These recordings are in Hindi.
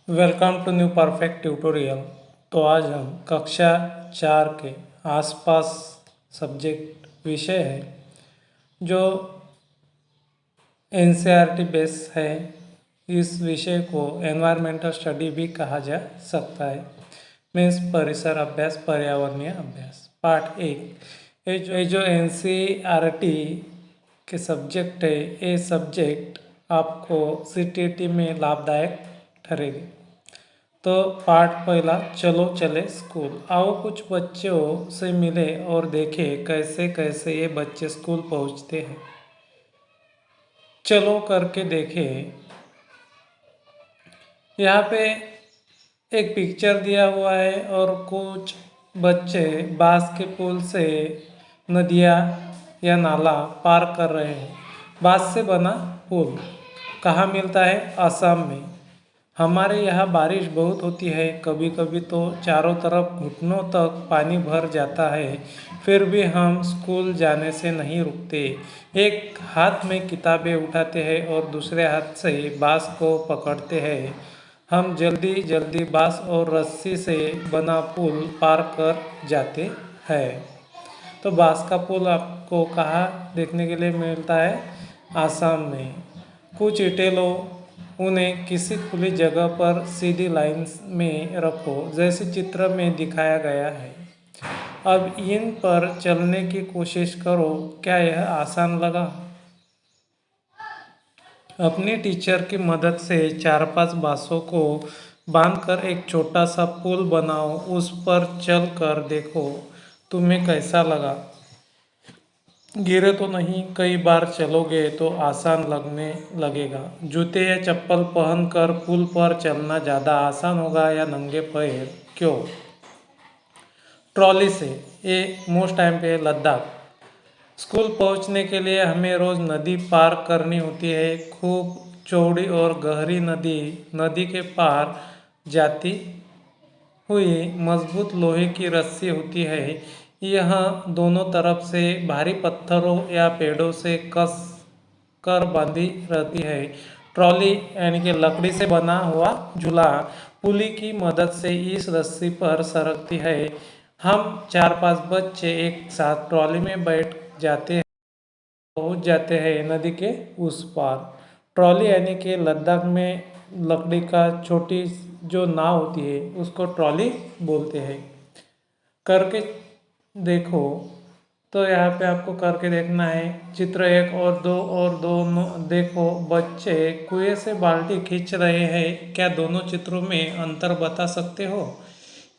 Welcome to new perfect tutorial. तो आज हम कक्षा 4 के आसपास सब्जेक्ट विषय है जो एनसीईआरटी बेस है। इस विषय को एनवायरमेंटल स्टडी भी कहा जा सकता है। मीन्स परिसर अभ्यास, पर्यावरणीय अभ्यास। पार्ट 1 ये जो एनसीईआरटी के सब्जेक्ट है, ये सब्जेक्ट आपको सीटीईटी में लाभदायक ठहरेगी। तो पाठ पहला, चलो चले स्कूल। आओ कुछ बच्चों से मिले और देखें कैसे कैसे ये बच्चे स्कूल पहुंचते हैं। चलो करके देखें। यहाँ पे एक पिक्चर दिया हुआ है और कुछ बच्चे बांस के पुल से नदियाँ या नाला पार कर रहे हैं। बांस से बना पुल कहाँ मिलता है? असम में। हमारे यहाँ बारिश बहुत होती है, कभी कभी तो चारों तरफ घुटनों तक पानी भर जाता है, फिर भी हम स्कूल जाने से नहीं रुकते। एक हाथ में किताबें उठाते हैं और दूसरे हाथ से बांस को पकड़ते हैं। हम जल्दी जल्दी बांस और रस्सी से बना पुल पार कर जाते हैं। तो बांस का पुल आपको कहाँ देखने के लिए मिलता है? आसाम में। कुछ ईंटें लो, उन्हें किसी खुली जगह पर सीधी लाइन में रखो जैसे चित्र में दिखाया गया है। अब इन पर चलने की कोशिश करो। क्या यह आसान लगा? अपने टीचर की मदद से 4-5 बांसों को बांधकर एक छोटा सा पुल बनाओ। उस पर चल कर देखो तुम्हें कैसा लगा। गिरे तो नहीं? कई बार चलोगे तो आसान लगने लगेगा। जूते या चप्पल पहनकर पुल पर चलना ज़्यादा आसान होगा या नंगे पैर? क्यों? ट्रॉली से। ये मोस्ट टाइम पे लद्दाख। स्कूल पहुंचने के लिए हमें रोज़ नदी पार करनी होती है। खूब चौड़ी और गहरी नदी। नदी के पार जाती हुई मजबूत लोहे की रस्सी होती है। यह दोनों तरफ से भारी पत्थरों या पेड़ों से कस कर बांधी रहती है। ट्रॉली यानी कि लकड़ी से बना हुआ झूला पुली की मदद से इस रस्सी पर सरकती है। हम 4-5 बच्चे एक साथ ट्रॉली में बैठ जाते हैं, पहुंच जाते हैं नदी के उस पार। ट्रॉली यानी कि लद्दाख में लकड़ी का छोटी जो नाव होती है उसको ट्रॉली बोलते हैं। करके देखो। तो यहाँ पे आपको करके देखना है। चित्र 1 और 2 और दोनों देखो, बच्चे कुएं से बाल्टी खींच रहे हैं। क्या दोनों चित्रों में अंतर बता सकते हो?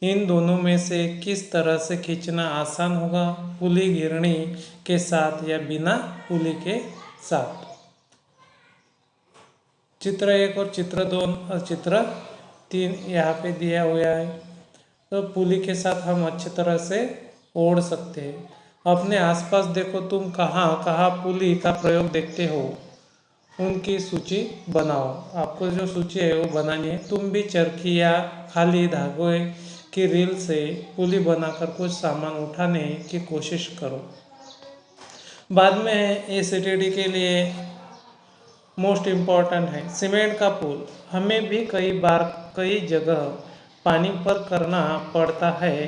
इन दोनों में से किस तरह से खींचना आसान होगा? पुली गिरनी के साथ या बिना पुली के साथ? चित्र 1 और चित्र 2 और चित्र 3 यहाँ पे दिया हुआ है। तो पुली के साथ हम अच्छी तरह से ओढ़ सकते हैं। अपने आसपास देखो, तुम कहाँ कहाँ पुली का प्रयोग देखते हो, उनकी सूची बनाओ। आपको जो सूची है वो बनानी है। तुम भी चरखी या खाली धागे की रील से पुली बनाकर कुछ सामान उठाने की कोशिश करो। बाद में एसीटीडी के लिए मोस्ट इम्पॉर्टेंट है सीमेंट का पुल। हमें भी कई बार कई जगह पानी पर करना पड़ता है,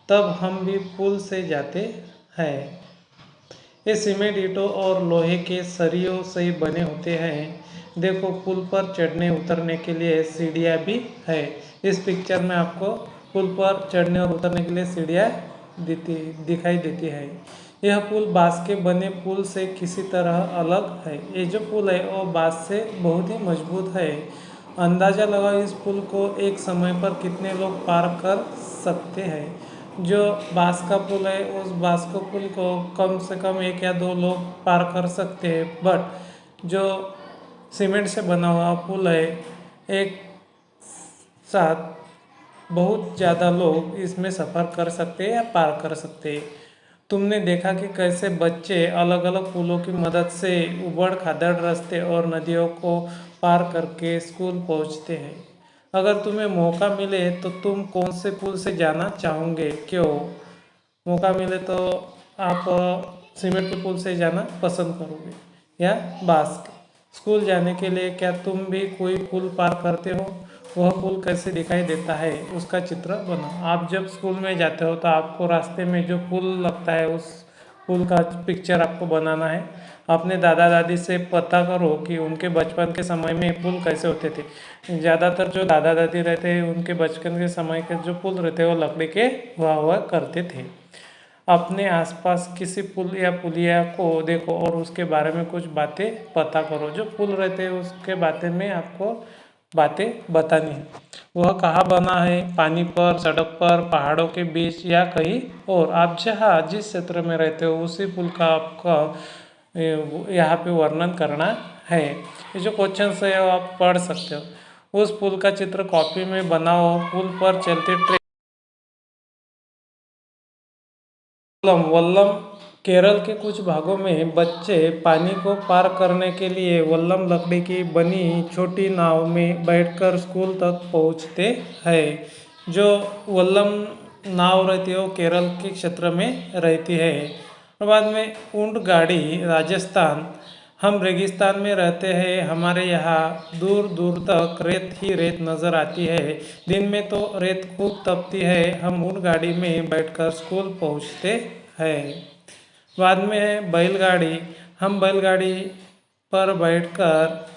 तब हम भी पुल से जाते हैं। ये सीमेंट ईंटों और लोहे के सरियों से बने होते हैं। देखो, पुल पर चढ़ने उतरने के लिए सीढ़ियाँ भी है। इस पिक्चर में आपको पुल पर चढ़ने और उतरने के लिए सीढ़ियाँ दिखाई देती है। यह पुल बांस के बने पुल से किसी तरह अलग है। ये जो पुल है वो बांस से बहुत ही मजबूत है। अंदाज़ा लगाओ इस पुल को एक समय पर कितने लोग पार कर सकते हैं। जो बांस का पुल है उस बांस का पुल को कम से कम 1 या 2 लोग पार कर सकते हैं, बट जो सीमेंट से बना हुआ पुल है एक साथ बहुत ज़्यादा लोग इसमें सफ़र कर सकते हैं या पार कर सकते हैं। तुमने देखा कि कैसे बच्चे अलग अलग पुलों की मदद से उबड़ खाबड़ रास्ते और नदियों को पार करके स्कूल पहुंचते हैं। अगर तुम्हें मौका मिले तो तुम कौन से पुल से जाना चाहोगे? क्यों? मौका मिले तो आप सीमेंट के पुल से जाना पसंद करोगे या बांस के? स्कूल जाने के लिए क्या तुम भी कोई पुल पार करते हो? वह पुल कैसे दिखाई देता है उसका चित्र बनाओ। आप जब स्कूल में जाते हो तो आपको रास्ते में जो पुल लगता है उस पुल का पिक्चर आपको बनाना है। अपने दादा दादी से पता करो कि उनके बचपन के समय में पुल कैसे होते थे। ज़्यादातर जो दादा दादी रहते हैं उनके बचपन के समय के जो पुल रहते हैं वो लकड़ी के हुआ करते थे। अपने आसपास किसी पुल या पुलिया को देखो और उसके बारे में कुछ बातें पता करो। जो पुल रहते हैं उसके बारे में आपको बातें बतानी है। वह कहाँ बना है, पानी पर, सड़क पर, पहाड़ों के बीच या कहीं और। आप जहाँ जिस क्षेत्र में रहते हो उसी पुल का आपका यहाँ पे वर्णन करना है। ये जो क्वेश्चन है वो आप पढ़ सकते हो। उस पुल का चित्र कॉपी में बनाओ। पुल पर चलते ट्रेन। वल्लम वल्लम केरल के कुछ भागों में बच्चे पानी को पार करने के लिए वल्लम लकड़ी की बनी छोटी नाव में बैठकर स्कूल तक पहुंचते हैं। जो वल्लम नाव रहती है वो केरल के क्षेत्र में रहती है। और बाद में ऊंट गाड़ी राजस्थान। हम रेगिस्तान में रहते हैं, हमारे यहाँ दूर दूर तक रेत ही रेत नज़र आती है। दिन में तो रेत खूब तपती है। हम ऊंट गाड़ी में बैठकर स्कूल पहुँचते हैं। बाद में है बैलगाड़ी। हम बैलगाड़ी पर बैठकर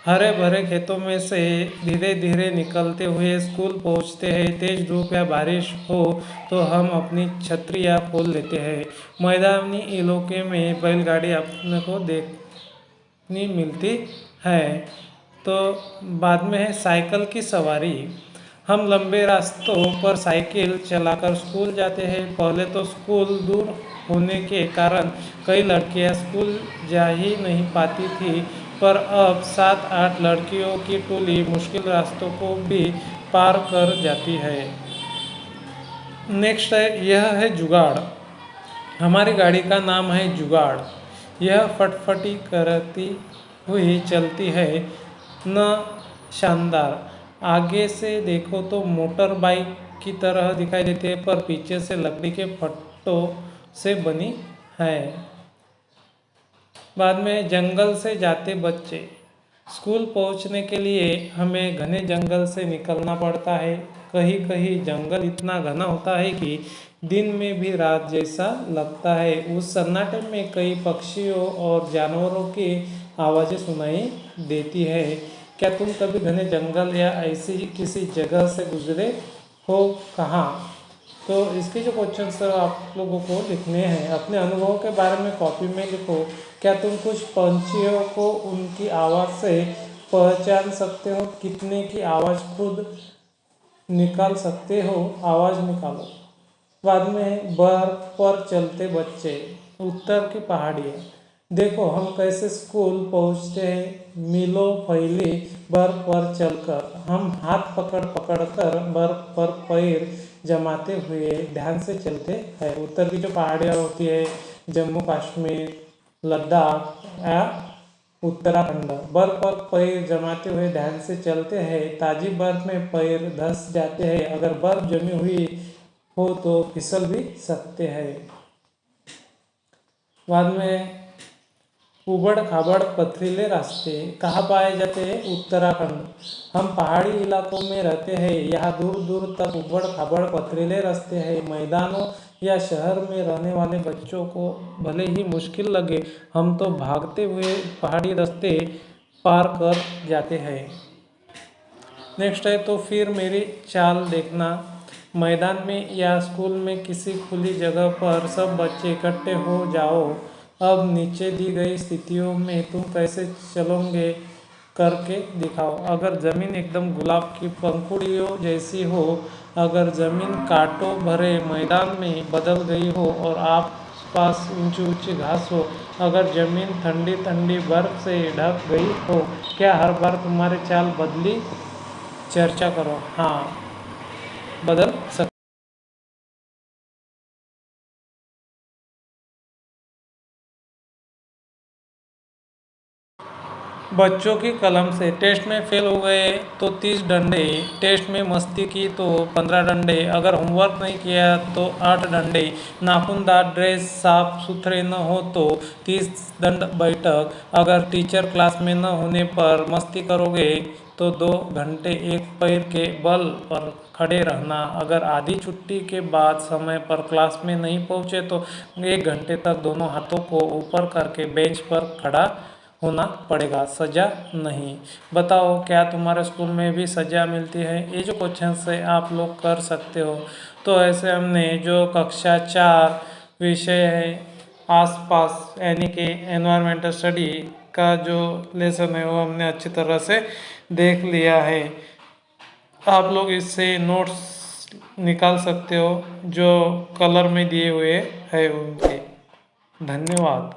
हरे भरे खेतों में से धीरे धीरे निकलते हुए स्कूल पहुंचते हैं। तेज धूप या बारिश हो तो हम अपनी छतरियाँ खोल लेते हैं। मैदानी इलाके में बैलगाड़ी अपने को देखने मिलती है। तो बाद में है साइकिल की सवारी। हम लंबे रास्तों पर साइकिल चलाकर स्कूल जाते हैं। पहले तो स्कूल दूर होने के कारण कई लड़कियां स्कूल जा ही नहीं पाती थी, पर अब 7-8 लड़कियों की टोली मुश्किल रास्तों को भी पार कर जाती है। नेक्स्ट है, यह है जुगाड़। हमारी गाड़ी का नाम है जुगाड़। यह फटफटी करती हुई चलती है, न शानदार। आगे से देखो तो मोटर बाइक की तरह दिखाई देती है, पर पीछे से लकड़ी के फट्टों से बनी है। बाद में जंगल से जाते बच्चे। स्कूल पहुंचने के लिए हमें घने जंगल से निकलना पड़ता है। कहीं कहीं जंगल इतना घना होता है कि दिन में भी रात जैसा लगता है। उस सन्नाटे में कई पक्षियों और जानवरों की आवाज़ें सुनाई देती है। क्या तुम कभी घने जंगल या ऐसी किसी जगह से गुजरे हो? कहाँ? तो इसके जो क्वेश्चन आप लोगों को लिखने हैं, अपने अनुभव के बारे में कॉपी में लिखो। क्या तुम कुछ पंछियों को उनकी आवाज़ से पहचान सकते हो? कितने की आवाज़ खुद निकाल सकते हो? आवाज़ निकालो। बाद में बर्फ पर चलते बच्चे। उत्तर की पहाड़ियाँ। देखो हम कैसे स्कूल पहुँचते हैं, मीलों फैली बर्फ पर चलकर। हम हाथ पकड़ पकड़ कर बर्फ पर पैर जमाते हुए ध्यान से चलते हैं। उत्तर की जो पहाड़ियाँ होती है, जम्मू कश्मीर, लद्दाख या उत्तराखंड, बर्फ पर पैर जमाते हुए ध्यान से चलते हैं। ताज़ी बर्फ में पैर धंस जाते हैं। अगर बर्फ जमी हुई हो तो फिसल भी सकते हैं। बाद में उबड़ खाबड़ पथरीले रास्ते कहाँ पाए जाते हैं? उत्तराखंड। हम पहाड़ी इलाकों में रहते हैं, यहाँ दूर दूर तक उबड़ खाबड़ पथरीले रास्ते हैं। मैदानों या शहर में रहने वाले बच्चों को भले ही मुश्किल लगे, हम तो भागते हुए पहाड़ी रास्ते पार कर जाते हैं। नेक्स्ट है, तो फिर मेरी चाल देखना। मैदान में या स्कूल में किसी खुली जगह पर सब बच्चे इकट्ठे हो जाओ। अब नीचे दी गई स्थितियों में तुम कैसे चलोगे करके दिखाओ। अगर ज़मीन एकदम गुलाब की पंखुड़ियों जैसी हो, अगर ज़मीन कांटों भरे मैदान में बदल गई हो और आप पास ऊंची ऊंची घास हो, अगर ज़मीन ठंडी ठंडी बर्फ से ढक गई हो, क्या हर बार तुम्हारी चाल बदली? चर्चा करो। हाँ, बदल सकते। बच्चों की कलम से। टेस्ट में फेल हो गए तो 30 डंडे, टेस्ट में मस्ती की तो 15 डंडे, अगर होमवर्क नहीं किया तो 8 डंडे, नाखूनदार ड्रेस साफ सुथरे न हो तो 30 दंड बैठक, अगर टीचर क्लास में न होने पर मस्ती करोगे तो 2 घंटे एक पैर के बल पर खड़े रहना। अगर आधी छुट्टी के बाद समय पर क्लास में नहीं पहुंचे तो 1 घंटे तक दोनों हाथों को ऊपर करके बेंच पर खड़ा होना पड़ेगा, सजा नहीं। बताओ क्या तुम्हारे स्कूल में भी सजा मिलती है? ये जो क्वेश्चन से आप लोग कर सकते हो। तो ऐसे हमने जो कक्षा 4 विषय है आसपास यानी कि एनवायरमेंटल स्टडी का जो लेसन है वो हमने अच्छी तरह से देख लिया है। आप लोग इससे नोट्स निकाल सकते हो जो कलर में दिए हुए है उनके। धन्यवाद।